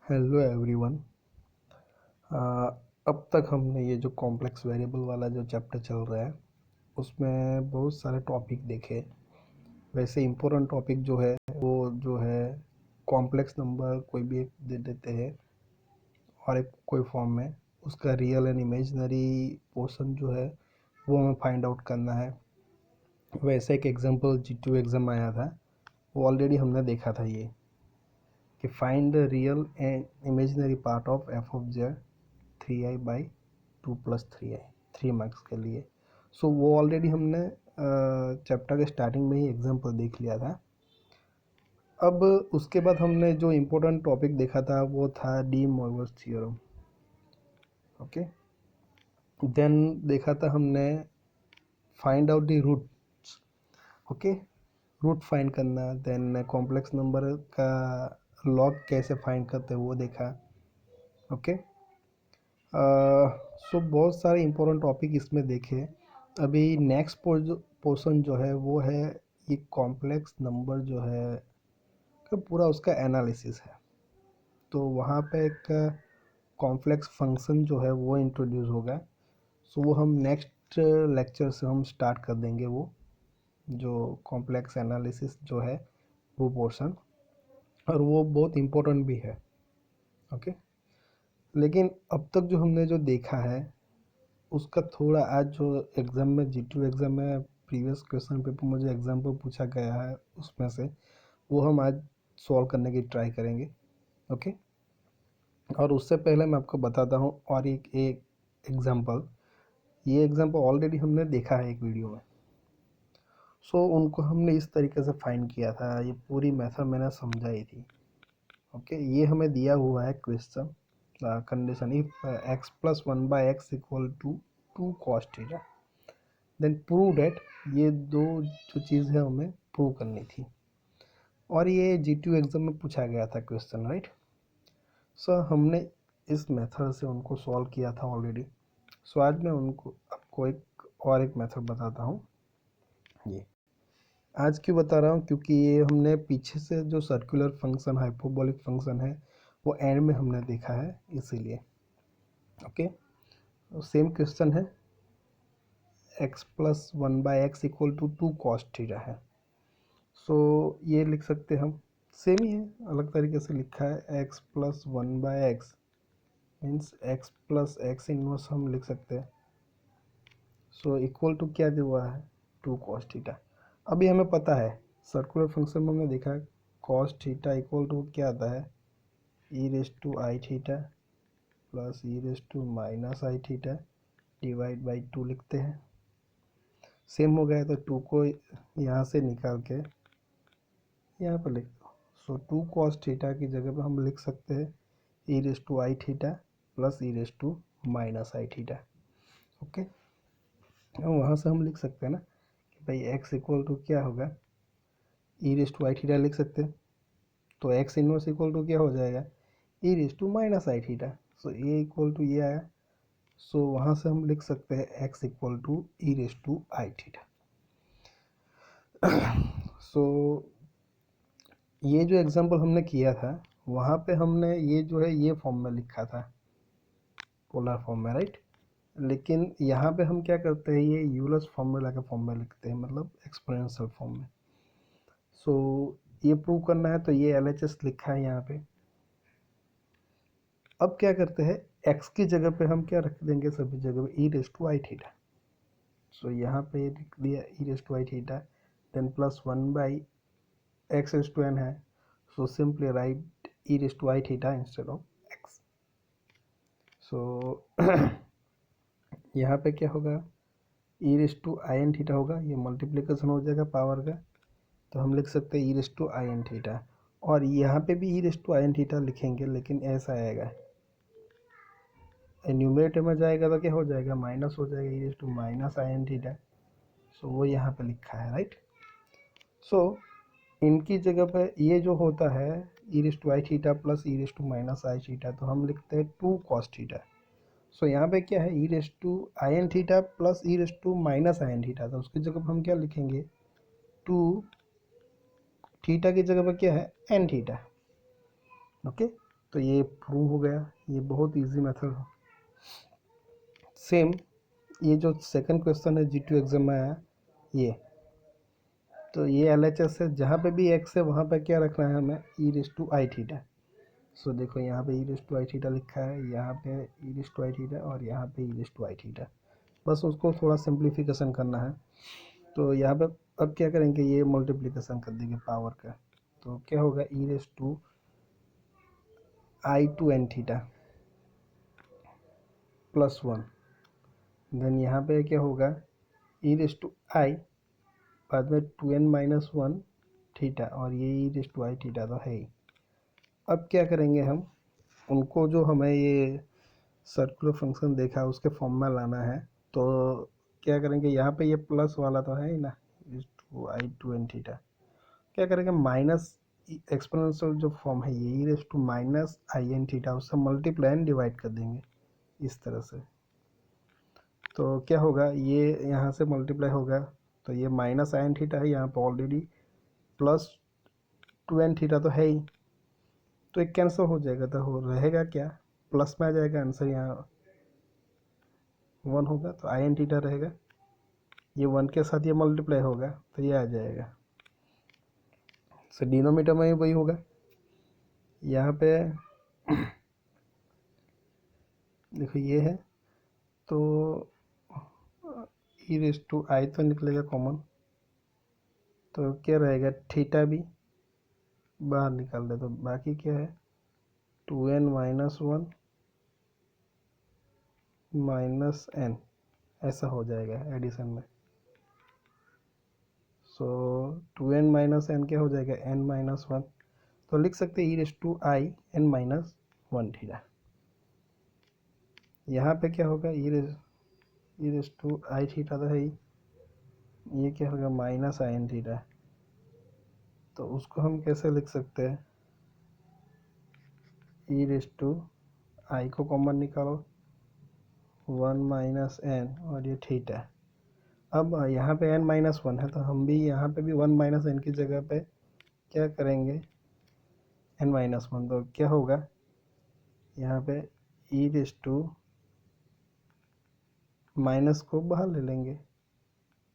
Hello everyone. अब तक हमने ये जो कॉम्प्लेक्स वेरिएबल वाला जो चैप्टर चल रहा है उसमें बहुत सारे टॉपिक देखे। वैसे इम्पोर्टेंट टॉपिक जो है वो जो है कॉम्प्लेक्स नंबर कोई भी एक दे देते हैं और एक कोई फॉर्म में उसका रियल एंड इमेजिनरी पोर्शन जो है वो हमें फाइंड आउट करना है। वैसे एक एग्जांपल G2 एग्ज़ाम आया था, वो ऑलरेडी हमने देखा था ये कि find the real and imaginary part of F of Z 3i/2 + 3i 3 marks के लिए। सो वो ऑलरेडी हमने चैप्टर के स्टार्टिंग में ही एग्जाम्पल देख लिया था। अब उसके बाद हमने जो इम्पोर्टेंट टॉपिक देखा था वो था De Morgan's theorem. Okay, then देखा था हमने find out the roots. Okay, root find करना, देन कॉम्प्लेक्स नंबर का लॉग कैसे फाइंड करते हैं वो देखा। ओके, सो बहुत सारे इम्पोर्टेंट टॉपिक इसमें देखे। अभी नेक्स्ट पोर्शन जो है वो है ये कॉम्प्लेक्स नंबर जो है का पूरा उसका एनालिसिस है। तो वहाँ पे एक कॉम्प्लेक्स फंक्शन जो है वो इंट्रोड्यूस होगा। सो वो हम नेक्स्ट लेक्चर से हम स्टार्ट कर देंगे, वो जो कॉम्प्लेक्स एनालिसिस जो है वो पोर्शन, और वो बहुत इम्पोर्टेंट भी है। ओके, लेकिन अब तक जो हमने जो देखा है उसका थोड़ा आज जो एग्ज़ाम में G2 एग्ज़ाम में प्रीवियस क्वेश्चन पेपर मुझे एग्जाम्पल पूछा गया है उसमें से वो हम आज सॉल्व करने की ट्राई करेंगे। ओके, और उससे पहले मैं आपको बताता हूँ और एक एग्जांपल। ये एग्जांपल ऑलरेडी हमने देखा है एक वीडियो में। सो उनको हमने इस तरीके से फाइंड किया था, ये पूरी मेथड मैंने समझाई थी। ओके, ये हमें दिया हुआ है question condition if x+1/x equal to 2 cos theta, then prove that. ये दो जो चीज़ है हमें प्रूव करनी थी और ये G2 एग्ज़ाम में पूछा गया था क्वेश्चन, राइट। सो हमने इस मेथड से उनको सॉल्व किया था ऑलरेडी। सो आज मैं उनको आपको एक मेथड बताता हूँ। ये आज क्यों बता रहा हूँ, क्योंकि ये हमने पीछे से जो सर्कुलर फंक्शन हाइपरबोलिक फंक्शन है वो एंड में हमने देखा है, इसीलिए। ओके, सेम क्वेश्चन है, x+1/x equal to 2 cos theta है। सो ये लिख सकते हम, सेम ही है, अलग तरीके से लिखा है। x+1/x मीन्स x+x इनवर्स हम लिख सकते हैं। सो इक्वल टू क्या दिया हुआ है, 2 cos थीटा। अभी हमें पता है सर्कुलर फंक्शन में हमने देखा cos थीटा इक्वल टू क्या आता है, e⁻i theta plus e⁻− i theta divide by 2 लिखते हैं। सेम हो गया तो 2 को यहाँ से निकाल के यहाँ पर लिख दो। सो 2 cos थीटा की जगह पर हम लिख सकते हैं e⁻i theta plus e⁻−i theta. Okay, वहाँ से हम लिख सकते हैं ना कि भाई x इक्वल टू क्या होगा, e⁻i थीटा लिख सकते हैं। तो x इनवर्स इक्वल टू क्या हो जाएगा, e⁻−i थीटा। सो ये इक्वल टू ये आया। सो वहाँ से हम लिख सकते हैं x equal to e⁻i theta. So ये जो एग्जांपल हमने किया था वहाँ पे हमने ये जो है ये फॉर्म में लिखा था, पोलर फॉर्म में, राइट। लेकिन यहाँ पे हम क्या करते हैं, ये यूलर्स फॉर्मूला के फॉर्म में लिखते हैं, मतलब एक्सपोनेंशियल फॉर्म में। सो ये प्रूव करना है तो ये LHS लिखा है यहाँ पे। अब क्या करते हैं, x की जगह पे हम क्या रख देंगे, सभी जगह पे e⁻i थीटा। सो यहाँ पे लिख दिया e⁻i थीटा, देन +1/x⁻n है। So simply write e⁻i theta instead of x। सो यहाँ पे क्या होगा, e⁻in थीटा होगा, ये मल्टीप्लिकेशन हो जाएगा पावर का, तो हम लिख सकते हैं e⁻in थीटा। और यहाँ पे भी e⁻in थीटा लिखेंगे, लेकिन ऐसा आएगा, न्यूमरेटर में जाएगा तो क्या हो जाएगा, माइनस हो जाएगा e⁻in थीटा। सो वो यहाँ पे लिखा है, राइट। सो इनकी जगह पे ये जो होता है e⁻i theta plus e⁻−i theta, तो हम लिखते हैं 2 cos थीटा। सो यहाँ पे क्या है, e⁻in theta plus e⁻−in theta, तो उसकी जगह पर हम क्या लिखेंगे, 2 थीटा की जगह पर क्या है n थीटा। ओके, तो तो ये प्रूव हो गया। ये बहुत इजी मेथड है। सेम ये जो सेकंड क्वेश्चन है G2 एग्जाम में आया ये, तो ये LHS है, जहाँ पे भी x है वहाँ पे क्या रखना है हमें, ई रेस टू आई थीटा। सो देखो यहाँ पे ई रेस टू आई थीटा लिखा है, यहाँ पे ई रेस टू आई थीटा और यहाँ पे ई रेस टू आई थीटा। बस उसको थोड़ा सिंप्लीफिकेशन करना है। तो यहाँ पे अब क्या करेंगे, ये मल्टीप्लिकेशन कर देंगे पावर का, तो क्या होगा e raise to i two n theta plus one. Then यहाँ पे क्या होगा ई रेस टू आई, बाद में 2n-1 थीटा, और ये e raise to i theta तो है ही। अब क्या करेंगे हम, उनको जो हमें ये सर्कुलर फंक्शन देखा उसके फॉर्म में लाना है। तो क्या करेंगे, यहाँ पे ये प्लस वाला तो है ही ना, to i two n theta, क्या करेंगे माइनस एक्सपोनेंशियल जो फॉर्म है ये e raise to minus i n theta, उससे मल्टीप्लाई एंड डिवाइड कर देंगे इस तरह से। तो क्या होगा, ये यहाँ से मल्टीप्लाई होगा, तो ये माइनस आई एन थीटा है, यहाँ पर already plus two n theta तो है ही, तो एक कैंसिल हो जाएगा, तो हो रहेगा क्या, प्लस में आ जाएगा आंसर, यहाँ वन होगा तो आई एन थीटा रहेगा, ये वन के साथ ये मल्टीप्लाई होगा तो ये आ जाएगा। सो डिनोमीटर में ही वही होगा, यहाँ पे देखो ये है, तो ई रेस टू आई तो निकलेगा कॉमन, तो क्या रहेगा थीटा भी बाहर निकाल दे, तो बाकी क्या है 2n-1 माइनस एन, ऐसा हो जाएगा एडिशन में। सो 2n-n क्या हो जाएगा n-1, तो लिख सकते हैं e raise to i n-1 theta. यहाँ पे क्या होगा e raise to i theta तो है ही, ये क्या होगा माइनस आई एन थीटा, तो उसको हम कैसे लिख सकते हैं, ई रेस टू आई को कॉमन निकालो 1-n और ये थीटा। अब यहाँ पे n-1 है, तो हम भी यहाँ पे भी 1-n की जगह पे क्या करेंगे n-1, तो क्या होगा यहाँ पे ई रेस टू माइनस को बाहर ले लेंगे,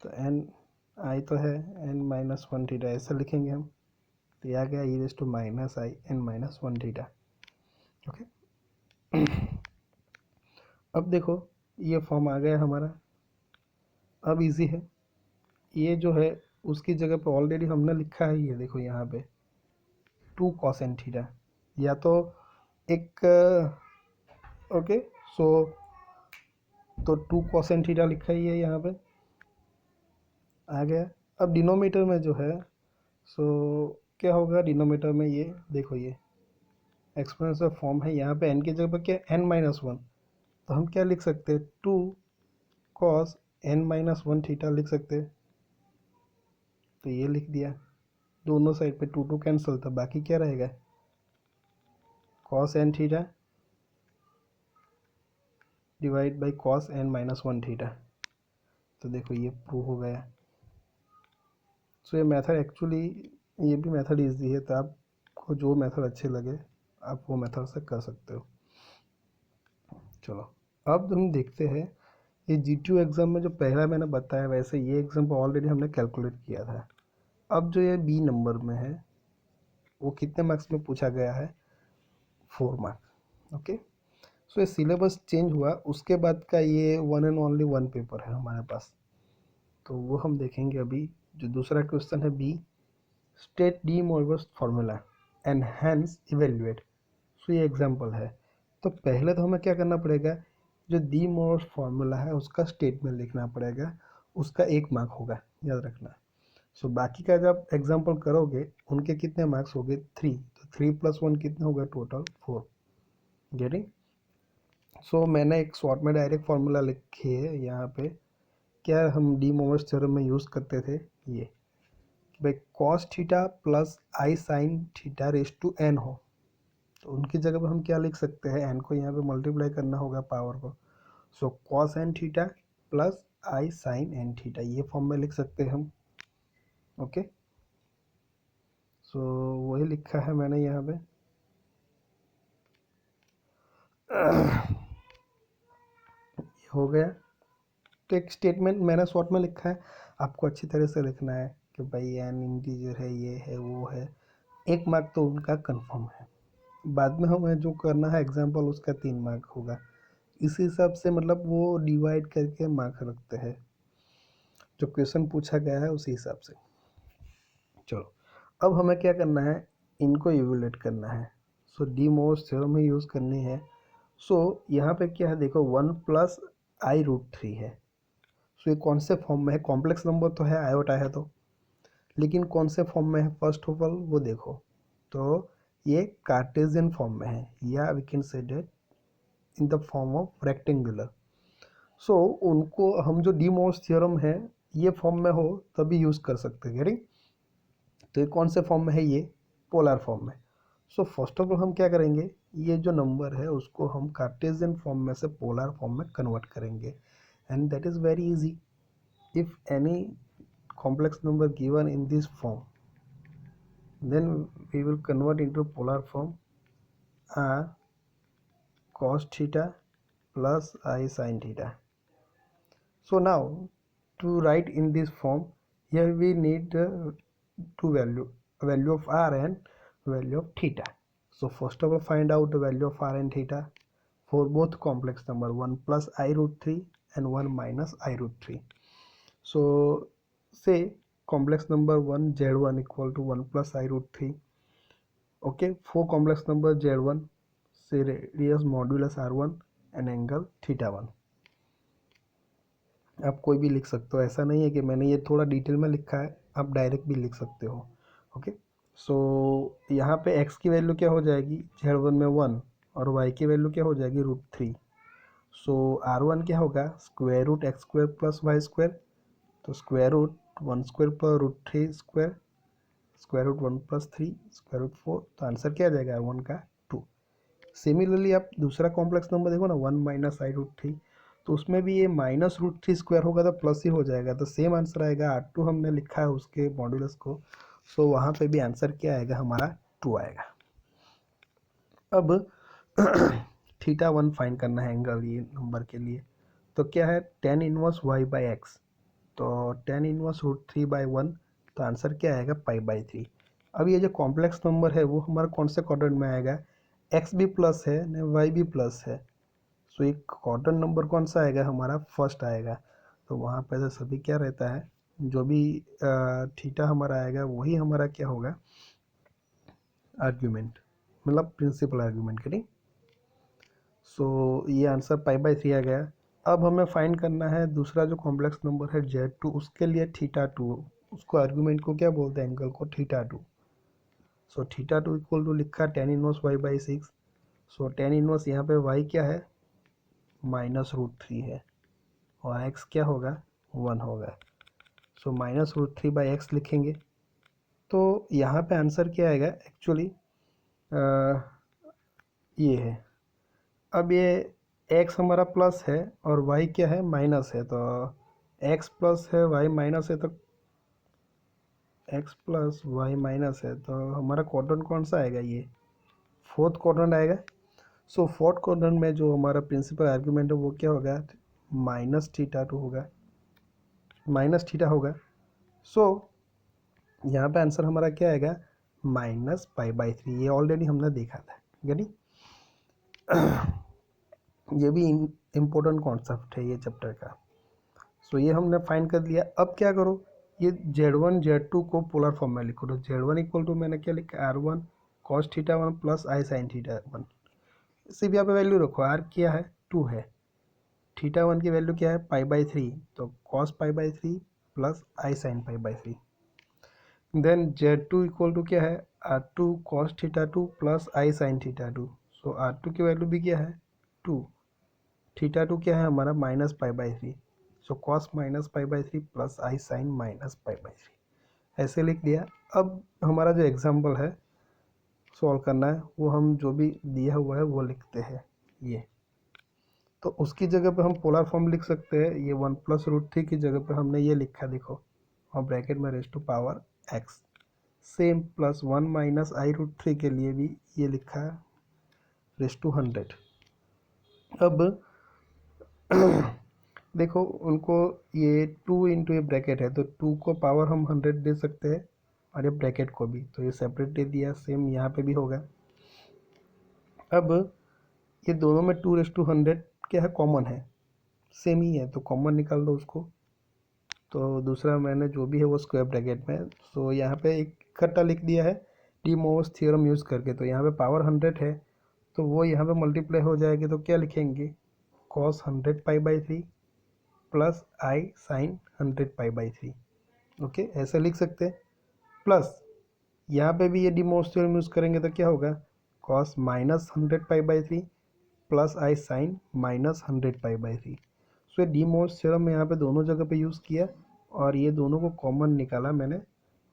तो एन आई तो है n-1 थीटा, ऐसा लिखेंगे हम, तो यह आ गया e raise to minus i n-1 theta. Okay, अब देखो ये फॉर्म आ गया हमारा, अब इजी है, ये जो है उसकी जगह पे ऑलरेडी हमने लिखा है, ये देखो यहाँ पे 2 cos n थीटा, या तो एक ओके, सो तो 2 cos n थीटा लिखा ही है यहाँ पे आ गया। अब डिनोमीटर में जो है, सो क्या होगा डिनोमीटर में, ये देखो ये एक्सपोनेंशियल फॉर्म है, यहाँ पे n की जगह पर क्या n-1, तो हम क्या लिख सकते हैं 2 cos n-1 थीटा लिख सकते हैं, तो ये लिख दिया, दोनों साइड पे 2 कैंसिल, तो बाकी क्या रहेगा cos n theta divide by cos n-1 theta. तो देखो ये प्रूव हो गया। सो ये मेथड एक्चुअली, ये भी मेथड इजी है, तो आपको जो मेथड अच्छे लगे आप वो मेथड से कर सकते हो। चलो अब हम देखते हैं ये G2 एग्ज़ाम में जो पहला मैंने बताया, वैसे ये एग्जाम ऑलरेडी हमने कैलकुलेट किया था। अब जो ये बी नंबर में है वो कितने मार्क्स में पूछा गया है, 4 मार्क्स। ओके, सो ये सिलेबस चेंज हुआ उसके बाद का ये one and only one paper है हमारे पास, तो वो हम देखेंगे अभी। जो दूसरा क्वेश्चन है b, state de Morgan's formula and hence evaluate, so ये एग्जाम्पल है। तो पहले तो हमें क्या करना पड़ेगा, जो डी मोरगस फार्मूला है उसका स्टेटमेंट लिखना पड़ेगा, उसका 1 मार्क होगा, याद रखना। सो बाकी का जब एग्जाम्पल करोगे उनके कितने मार्क्स हो गए 3, तो 3+1 कितने होगा टोटल 4। गेटिंग, सो मैंने एक शॉर्ट में डायरेक्ट फार्मूला लिखी है यहाँ पे, क्या हम डी मोरगस थ्योरम में यूज़ करते थे ये, भाई cos theta plus i sine theta raise to n हो, तो उनकी जगह पर हम क्या लिख सकते हैं, एन को यहाँ पे मल्टीप्लाई करना होगा पावर को, so cos n theta plus i sine n theta, ये फॉर्म में लिख सकते हैं हम। ओके, सो वही लिखा है मैंने यहाँ पे। ये हो गया। तो एक स्टेटमेंट मैंने शॉर्ट में लिखा है, आपको अच्छी तरह से लिखना है कि भाई एन इंटीजर है, ये है, वो है। 1 मार्क तो उनका कंफर्म है। बाद में हमें जो करना है एग्जाम्पल, उसका 3 मार्क होगा। इसी हिसाब से मतलब वो डिवाइड करके मार्क रखते हैं, जो क्वेश्चन पूछा गया है उसी हिसाब से। चलो, अब हमें क्या करना है, इनको इवेलुएट करना है। सो डी मोस्ट थ्योरम ही यूज़ करनी है। सो यहाँ पे क्या है, देखो 1 + i√3 है। सो ये कौन से फॉर्म में है, कॉम्प्लेक्स नंबर तो है, आयोटा है तो, लेकिन कौन से फॉर्म में है फर्स्ट ऑफ ऑल वो देखो। तो ये कार्टेशियन फॉर्म में है, या we can say that in the form of rectangular. So उनको हम जो डी मोस्ट थ्योरम है ये फॉर्म में हो तभी यूज़ कर सकते हैं, गेटिंग। तो ये कौन से फॉर्म में है, ये पोलर फॉर्म में। सो फर्स्ट ऑफ ऑल हम क्या करेंगे, ये जो नंबर है उसको हम कार्टेशियन फॉर्म में से पोलर फॉर्म में कन्वर्ट करेंगे, and that is very easy. If any complex number given in this form, then we will convert into polar form r cos theta plus I sin theta. So now to write in this form, here we need two value of r and value of theta. So first of all find out the value of r and theta for both complex number 1 plus i√3 and 1 minus i√3. So say complex number 1 z1 equal to 1 plus i√3. okay, for complex number z1, say radius modulus r1 and angle theta 1। आप कोई भी लिख सकते हो, ऐसा नहीं है कि मैंने ये थोड़ा डिटेल में लिखा है, आप डायरेक्ट भी लिख सकते हो। ओके, सो यहाँ पे x की वैल्यू क्या हो जाएगी, z1 में 1, और y की वैल्यू क्या हो जाएगी √3। सो r1 क्या होगा, square root x square plus y square, तो square root 1 square plus √3 square, square root 1 + 3 square root 4। तो आंसर क्या आ जाएगा r1 का 2। सिमिलरली आप दूसरा कॉम्प्लेक्स नंबर देखो ना, 1 माइनस i√3, तो उसमें भी ये माइनस √3 स्क्वायर होगा तो प्लस ही हो जाएगा, तो सेम आंसर आएगा। r2 हमने लिखा है उसके मॉड्यूलस को, सो वहाँ पे भी आंसर क्या आएगा हमारा 2 आएगा। अब θ1 फाइंड करना है एंगल ये नंबर के लिए, तो क्या है tan इनवर्स y/x, तो tan इनवर्स √3/1, तो आंसर क्या आएगा π/3। अब ये जो कॉम्प्लेक्स नंबर है वो हमारा कौन से क्वाड्रेंट में आएगा, x भी प्लस है न y भी प्लस है। सो एक क्वाड्रेंट नंबर कौन सा आएगा हमारा, फर्स्ट आएगा। तो वहाँ पे तो सभी क्या रहता है, जो भी थीटा हमारा आएगा वही हमारा क्या होगा, आर्ग्यूमेंट, मतलब प्रिंसिपल आर्ग्यूमेंट करें। सो ये आंसर π/3 आ गया। अब हमें फाइंड करना है दूसरा जो कॉम्प्लेक्स नंबर है z2, उसके लिए θ2, उसको आर्ग्यूमेंट को क्या बोलते हैं, एंगल को θ2। सो θ2 इक्वल टू लिखा tan इनवर्स y/6। सो tan इनवर्स यहाँ पे y क्या है, -√3 है, और x क्या होगा, 1 होगा। सो -√3/x लिखेंगे, तो यहाँ पे आंसर क्या आएगा एक्चुअली, ये है। अब ये x हमारा प्लस है और y क्या है, माइनस है, तो x प्लस है y माइनस है, तो x प्लस वाई माइनस है, तो हमारा क्वाड्रेंट कौन सा आएगा, ये फोर्थ क्वाड्रेंट आएगा। सो फोर्थ क्वाड्रेंट में जो हमारा प्रिंसिपल आर्ग्यूमेंट है वो क्या होगा, -θ2 होगा, -θ होगा। सो यहाँ पे आंसर हमारा क्या आएगा, -π/3। ये ऑलरेडी हमने देखा था, यानी ये भी इम्पोर्टेंट कॉन्सेप्ट है ये चैप्टर का। सो ये हमने फाइंड कर लिया। अब क्या करो, ये z1 z2 को पोलर फॉर्म में लिखो, तो z1 इक्वल टू मैंने क्या लिखा, r1 cos θ1 plus I sin θ1। इसी भी यहाँ पे वैल्यू रखो, r क्या है 2 है, θ1 की वैल्यू क्या है π/3, तो cos π/3 plus I sin π/3। Then z2 equal to क्या है, r2 cos θ2 plus I sin θ2। So r2 की वैल्यू भी क्या है 2, θ2 क्या है हमारा -π/3, सो cos -π/3 प्लस I sin -π/3, ऐसे लिख दिया। अब हमारा जो एग्जाम्पल है सॉल्व करना है, वो हम जो भी दिया हुआ है वो लिखते हैं। ये तो उसकी जगह पे हम पोलर फॉर्म लिख सकते हैं, ये 1 + √3 की जगह पे हमने ये लिखा देखो, और ब्रैकेट में raise to power x, same plus 1 minus i√3 के लिए भी ये लिखा है रेज़ टू 100। अब देखो उनको ये 2 इंटू ये ब्रैकेट है तो 2 को पावर हम 100 दे सकते हैं और ये ब्रैकेट को भी, तो ये सेपरेट दे दिया, सेम यहाँ पे भी होगा। अब ये दोनों में 2:100 क्या है, कॉमन है, सेम ही है, तो कॉमन निकाल दो उसको। तो दूसरा मैंने जो भी है वो स्क्वायर ब्रैकेट में, तो यहाँ पे एक इकट्ठा लिख दिया है डी मोस थ्योरम यूज़ करके। तो यहाँ पे पावर 100 है तो वो यहाँ पे मल्टीप्लाई हो जाएगी, तो क्या लिखेंगे, cos 100 पाई/3 plus i sign 100 पाई/3। Okay, ऐसे लिख सकते हैं। प्लस यहाँ पे भी ये डी मोस थ्योरम यूज़ करेंगे तो क्या होगा, कॉस -100 पाई/3 प्लस आई साइन -100 पाई/3। सो ये डी मोस थ्योरम में यहाँ पे दोनों जगह पे यूज़ किया और ये दोनों को कॉमन निकाला मैंने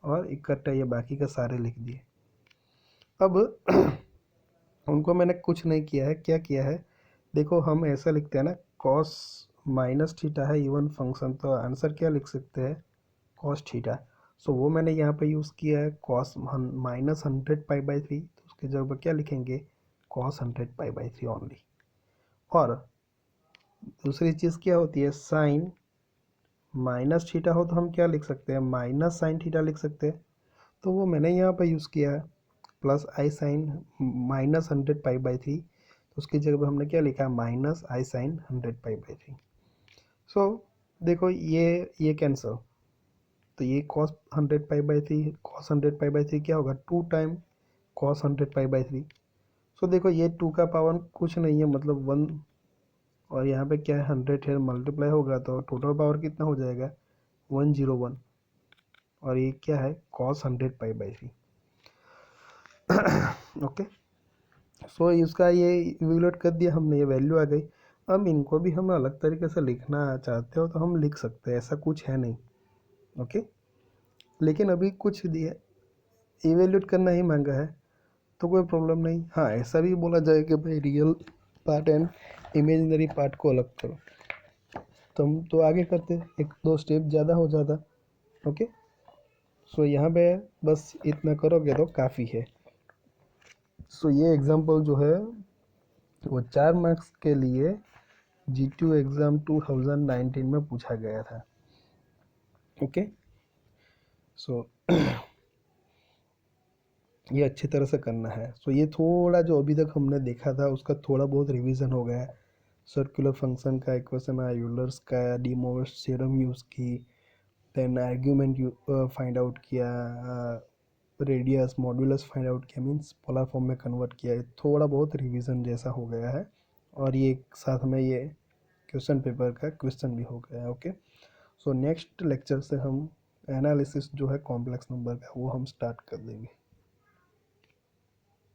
और इकट्ठा ये बाकी का सारे लिख दिए। अब उनको मैंने कुछ नहीं किया है, क्या किया है देखो, हम ऐसा लिखते हैं ना, कॉस माइनस थीटा है इवन फंक्शन, तो आंसर क्या लिख सकते हैं, कॉस थीटा। सो वो मैंने यहाँ पे यूज़ किया है कॉस -100 पाई/3, तो उसके जगह क्या लिखेंगे, कॉस 100 पाई/3 ओनली। और दूसरी चीज़ क्या होती है, साइन माइनस थीटा हो तो हम क्या लिख सकते हैं, माइनस साइन थीटा लिख सकते हैं, तो वो मैंने यहाँ पे यूज़ किया है प्लस आई साइन -100 पाई/3, तो उसकी जगह पे हमने क्या लिखा है, माइनस आई साइन 100 पाई/3। सो देखो ये कैंसल, तो ये कॉस 100 पाई/3, कॉस 100 पाई/3 क्या होगा, 2 टाइम कॉस 100 पाई/3। सो देखो ये 2 का पावर कुछ नहीं है, मतलब 1, और यहाँ पे क्या है 100 है, मल्टीप्लाई होगा तो टोटल पावर कितना हो जाएगा, 101, और ये क्या है कॉस 100 पाई/3। ओके, सो इसका ये इवेलुएट कर दिया हमने, ये वैल्यू आ गई। अब इनको भी हम अलग तरीके से लिखना चाहते हो तो हम लिख सकते हैं, ऐसा कुछ है नहीं। ओके, लेकिन अभी कुछ दिया इवेल्यूट करना ही मांगा है तो कोई प्रॉब्लम नहीं। हाँ, ऐसा भी बोला जाए कि भाई real part and imaginary part को अलग करो, तो हम तो आगे करते, एक दो स्टेप ज़्यादा हो जाता। ओके, सो यहाँ पे बस इतना करोगे तो काफ़ी है। सो ये एग्जांपल जो है वो 4 मार्क्स के लिए G2 एग्ज़ाम 2019 में पूछा गया था। ओके, सो ये अच्छी तरह से करना है। सो ये थोड़ा जो अभी तक हमने देखा था उसका थोड़ा बहुत रिवीजन हो गया है। सर्कुलर फंक्शन का इक्वेशन है, यूलर्स का डी मोस थ्योरम यूज़ की, देन आर्ग्यूमेंट फाइंड आउट किया, रेडियस मॉड्यूलस फाइंड आउट किया, मीन्स पोलर फॉर्म में कन्वर्ट किया। थोड़ा बहुत रिवीजन जैसा हो गया है और ये साथ में ये क्वेश्चन पेपर का क्वेश्चन भी हो गया है। ओके, सो नेक्स्ट लेक्चर से हम एनालिसिस जो है कॉम्प्लेक्स नंबर का वो हम स्टार्ट कर देंगे।